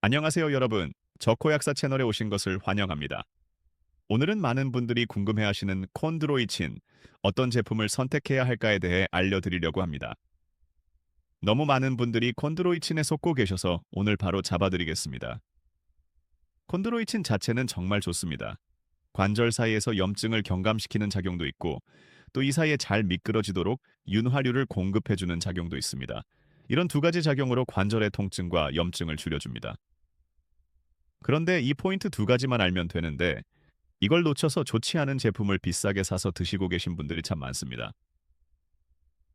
안녕하세요, 여러분. 저코약사 채널에 오신 것을 환영합니다. 오늘은 많은 분들이 궁금해하시는 콘드로이친, 어떤 제품을 선택해야 할까에 대해 알려드리려고 합니다. 너무 많은 분들이 콘드로이친에 속고 계셔서 오늘 바로 잡아드리겠습니다. 콘드로이친 자체는 정말 좋습니다. 관절 사이에서 염증을 경감시키는 작용도 있고, 또 이 사이에 잘 미끄러지도록 윤활유를 공급해주는 작용도 있습니다. 이런 두 가지 작용으로 관절의 통증과 염증을 줄여줍니다. 그런데 이 포인트 두 가지만 알면 되는데 이걸 놓쳐서 좋지 않은 제품을 비싸게 사서 드시고 계신 분들이 참 많습니다.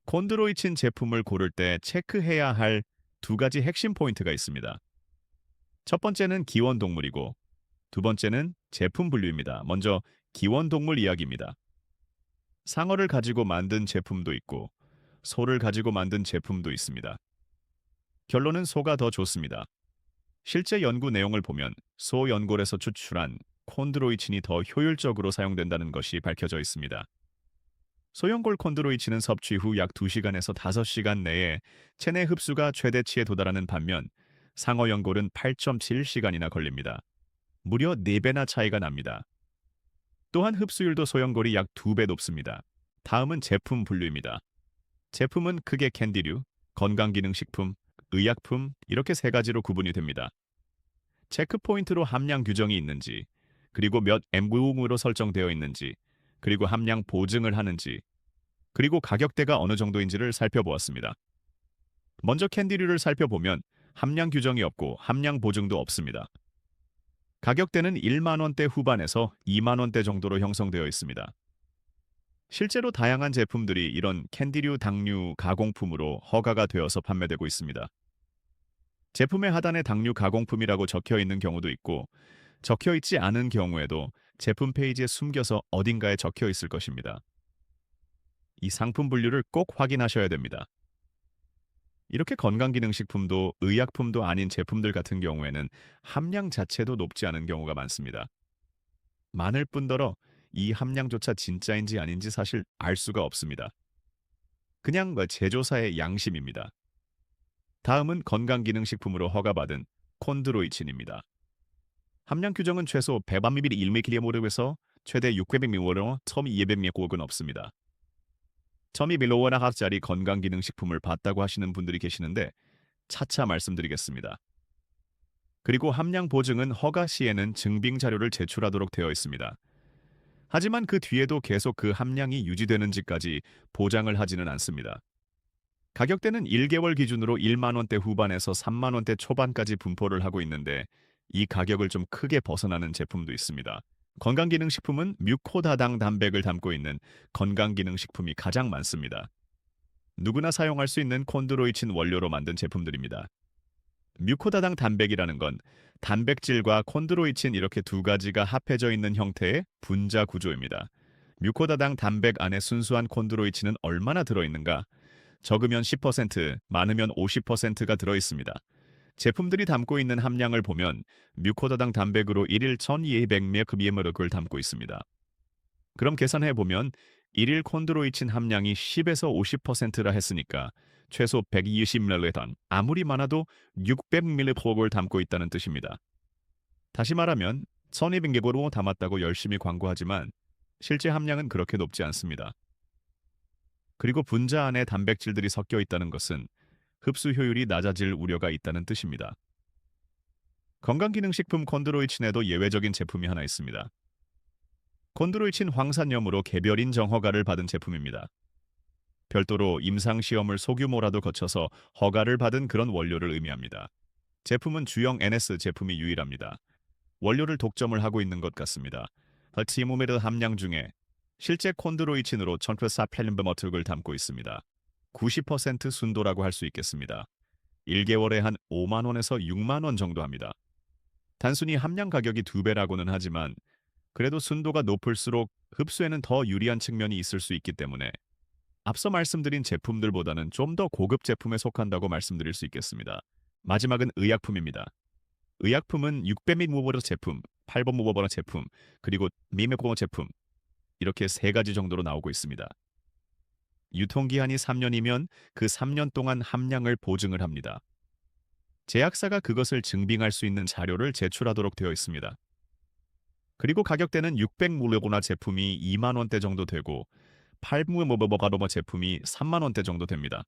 콘드로이친 제품을 고를 때 체크해야 할 두 가지 핵심 포인트가 있습니다. 첫 번째는 기원동물이고 두 번째는 제품 분류입니다. 먼저 기원동물 이야기입니다. 상어를 가지고 만든 제품도 있고 소를 가지고 만든 제품도 있습니다. 결론은 소가 더 좋습니다. 실제 연구 내용을 보면 소 연골에서 추출한 콘드로이친이 더 효율적으로 사용된다는 것이 밝혀져 있습니다. 소연골 콘드로이친은 섭취 후 약 2시간에서 5시간 내에 체내 흡수가 최대치에 도달하는 반면 상어 연골은 8.7시간이나 걸립니다. 무려 4배나 차이가 납니다. 또한 흡수율도 소연골이 약 2배 높습니다. 다음은 제품 분류입니다. 제품은 크게 캔디류, 건강기능식품, 의약품 이렇게 세 가지로 구분이 됩니다. 체크포인트로 함량 규정이 있는지, 그리고 몇 mg으로 설정되어 있는지, 그리고 함량 보증을 하는지, 그리고 가격대가 어느 정도인지를 살펴보았습니다. 먼저 캔디류를 살펴보면 함량 규정이 없고 함량 보증도 없습니다. 가격대는 1만 원대 후반에서 2만 원대 정도로 형성되어 있습니다. 실제로 다양한 제품들이 이런 캔디류 당류 가공품으로 허가가 되어서 판매되고 있습니다. 제품의 하단에 당류 가공품이라고 적혀 있는 경우도 있고 적혀 있지 않은 경우에도 제품 페이지에 숨겨서 어딘가에 적혀 있을 것입니다. 이 상품 분류를 꼭 확인하셔야 됩니다. 이렇게 건강기능식품도 의약품도 아닌 제품들 같은 경우에는 함량 자체도 높지 않은 경우가 많습니다. 많을 뿐더러 이 함량조차 진짜인지 아닌지 사실 알 수가 없습니다. 그냥 제조사의 양심입니다. 다음은 건강기능식품으로 허가받은 콘드로이친입니다. 함량 규정은 최소 100ml 1mg에서 최대 600mg로 1200mg은 없습니다. 1200mg짜리 건강기능식품을 봤다고 하시는 분들이 계시는데 차차 말씀드리겠습니다. 그리고 함량 보증은 허가 시에는 증빙 자료를 제출하도록 되어 있습니다. 하지만 그 뒤에도 계속 그 함량이 유지되는지까지 보장을 하지는 않습니다. 가격대는 1개월 기준으로 1만 원대 후반에서 3만 원대 초반까지 분포를 하고 있는데 이 가격을 좀 크게 벗어나는 제품도 있습니다. 건강기능식품은 뮤코다당 단백을 담고 있는 건강기능식품이 가장 많습니다. 누구나 사용할 수 있는 콘드로이친 원료로 만든 제품들입니다. 뮤코다당 단백이라는 건 단백질과 콘드로이친 이렇게 두 가지가 합해져 있는 형태의 분자 구조입니다. 뮤코다당 단백 안에 순수한 콘드로이친은 얼마나 들어있는가? 적으면 10%, 많으면 50%가 들어있습니다. 제품들이 담고 있는 함량을 보면 뮤코다당 단백으로 1일 1200mg을 담고 있습니다. 그럼 계산해보면 1일 콘드로이친 함량이 10에서 50%라 했으니까 최소 120ml, 아무리 많아도 600mg를 담고 있다는 뜻입니다. 다시 말하면 1200mg로 담았다고 열심히 광고하지만 실제 함량은 그렇게 높지 않습니다. 그리고 분자 안에 단백질들이 섞여 있다는 것은 흡수 효율이 낮아질 우려가 있다는 뜻입니다. 건강기능식품 콘드로이친에도 예외적인 제품이 하나 있습니다. 콘드로이친 황산염으로 개별 인정 허가를 받은 제품입니다. 별도로 임상시험을 소규모라도 거쳐서 허가를 받은 그런 원료를 의미합니다. 제품은 주형 NS 제품이 유일합니다. 원료를 독점을 하고 있는 것 같습니다. 허티모메르 함량 중에 실제 콘드로이친으로 1400mg을 담고 있습니다. 90% 순도라고 할 수 있겠습니다. 1개월에 한 5만 원에서 6만 원 정도 합니다. 단순히 함량 가격이 2배라고는 하지만 그래도 순도가 높을수록 흡수에는 더 유리한 측면이 있을 수 있기 때문에 앞서 말씀드린 제품들보다는 좀 더 고급 제품에 속한다고 말씀드릴 수 있겠습니다. 마지막은 의약품입니다. 의약품은 600ml 무버버 제품, 8번 무버버 제품, 그리고 미메고 제품 이렇게 세 가지 정도로 나오고 있습니다. 유통기한이 3년이면 그 3년 동안 함량을 보증을 합니다. 제약사가 그것을 증빙할 수 있는 자료를 제출하도록 되어 있습니다. 그리고 가격대는 600mg 제품이 2만 원대 정도 되고 800mg 제품이 3만 원대 정도 됩니다.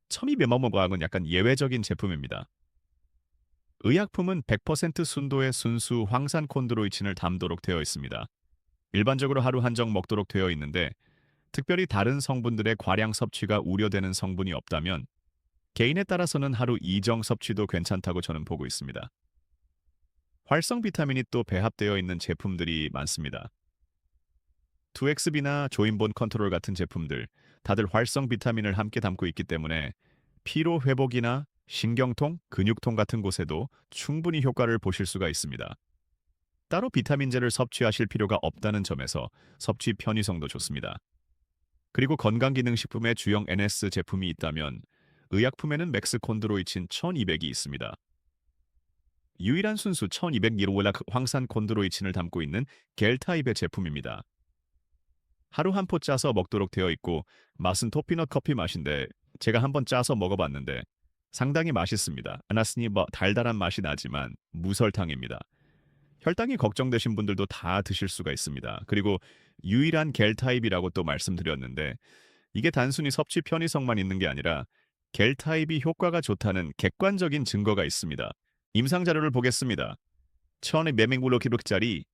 1200mg은 약간 예외적인 제품입니다. 의약품은 100% 순도의 순수 황산 콘드로이친을 담도록 되어 있습니다. 일반적으로 하루 한정 먹도록 되어 있는데 특별히 다른 성분들의 과량 섭취가 우려되는 성분이 없다면 개인에 따라서는 하루 2정 섭취도 괜찮다고 저는 보고 있습니다. 활성 비타민이 또 배합되어 있는 제품들이 많습니다. 2XB나 조인본 컨트롤 같은 제품들, 다들 활성 비타민을 함께 담고 있기 때문에 피로 회복이나 신경통, 근육통 같은 곳에도 충분히 효과를 보실 수가 있습니다. 따로 비타민제를 섭취하실 필요가 없다는 점에서 섭취 편의성도 좋습니다. 그리고 건강기능식품에 주형 NS 제품이 있다면 의약품에는 맥스콘드로이친 1200이 있습니다. 유일한 순수 1200mg 황산 콘드로이친을 담고 있는 겔 타입의 제품입니다. 하루 한 포 짜서 먹도록 되어 있고 맛은 토피넛 커피 맛인데 제가 한번 짜서 먹어봤는데 상당히 맛있습니다. 아나스니 달달한 맛이 나지만 무설탕입니다. 혈당이 걱정되신 분들도 다 드실 수가 있습니다. 그리고 유일한 겔 타입이라고 또 말씀드렸는데 이게 단순히 섭취 편의성만 있는 게 아니라 겔 타입이 효과가 좋다는 객관적인 증거가 있습니다. 임상 자료를 보겠습니다. 1200mg짜리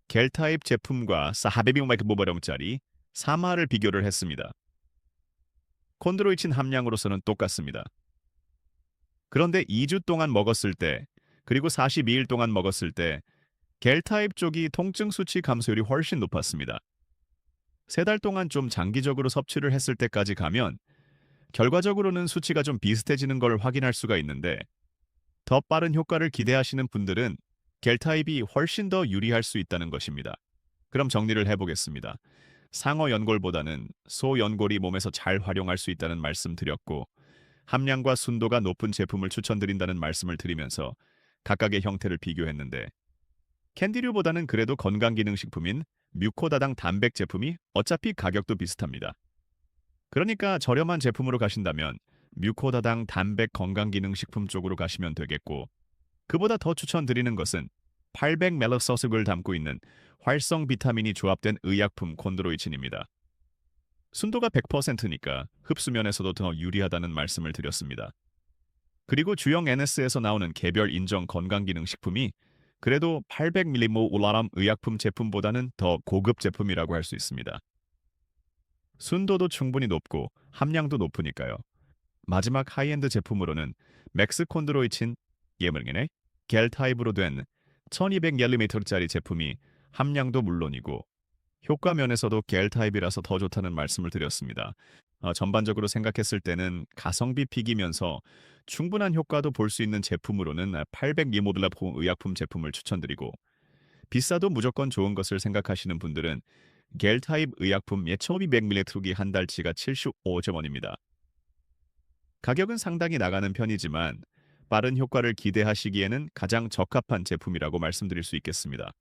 겔 타입 제품과 400mg짜리 3화를 비교를 했습니다. 콘드로이친 함량으로서는 똑같습니다. 그런데 2주 동안 먹었을 때 그리고 42일 동안 먹었을 때 겔 타입 쪽이 통증 수치 감소율이 훨씬 높았습니다. 3달 동안 좀 장기적으로 섭취를 했을 때까지 가면 결과적으로는 수치가 좀 비슷해지는 걸 확인할 수가 있는데 더 빠른 효과를 기대하시는 분들은 겔 타입이 훨씬 더 유리할 수 있다는 것입니다. 그럼 정리를 해보겠습니다. 상어 연골보다는 소 연골이 몸에서 잘 활용할 수 있다는 말씀 드렸고 함량과 순도가 높은 제품을 추천드린다는 말씀을 드리면서 각각의 형태를 비교했는데 캔디류보다는 그래도 건강기능식품인 뮤코다당 단백 제품이 어차피 가격도 비슷합니다. 그러니까 저렴한 제품으로 가신다면 뮤코다당 단백 건강기능식품 쪽으로 가시면 되겠고 그보다 더 추천드리는 것은 800mg 담고 있는 활성 비타민이 조합된 의약품 콘드로이친입니다. 순도가 100%니까 흡수면에서도 더 유리하다는 말씀을 드렸습니다. 그리고 주형 NS에서 나오는 개별 인정 건강기능식품이 그래도 800mg 올라람 의약품 제품보다는 더 고급 제품이라고 할 수 있습니다. 순도도 충분히 높고 함량도 높으니까요. 마지막 하이엔드 제품으로는 맥스콘드로이친 예물게네 겔 타입으로 된 1200ml짜리 제품이 함량도 물론이고 효과 면에서도 겔 타입이라서 더 좋다는 말씀을 드렸습니다. 전반적으로 생각했을 때는 가성비 픽이면서 충분한 효과도 볼 수 있는 제품으로는 800ml 의약품 제품을 추천드리고 비싸도 무조건 좋은 것을 생각하시는 분들은 겔 타입 의약품 1200ml기 한 달치가 75점원입니다. 가격은 상당히 나가는 편이지만 빠른 효과를 기대하시기에는 가장 적합한 제품이라고 말씀드릴 수 있겠습니다.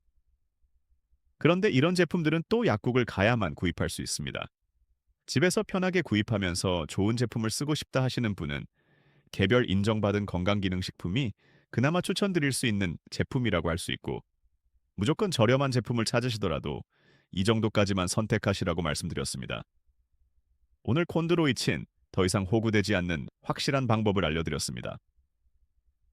그런데 이런 제품들은 또 약국을 가야만 구입할 수 있습니다. 집에서 편하게 구입하면서 좋은 제품을 쓰고 싶다 하시는 분은 개별 인정받은 건강기능식품이 그나마 추천드릴 수 있는 제품이라고 할 수 있고 무조건 저렴한 제품을 찾으시더라도 이 정도까지만 선택하시라고 말씀드렸습니다. 오늘 콘드로이친 더 이상 호구되지 않는 확실한 방법을 알려드렸습니다.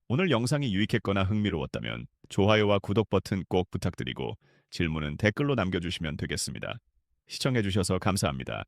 오늘 영상이 유익했거나 흥미로웠다면 좋아요와 구독 버튼 꼭 부탁드리고 질문은 댓글로 남겨주시면 되겠습니다. 시청해주셔서 감사합니다.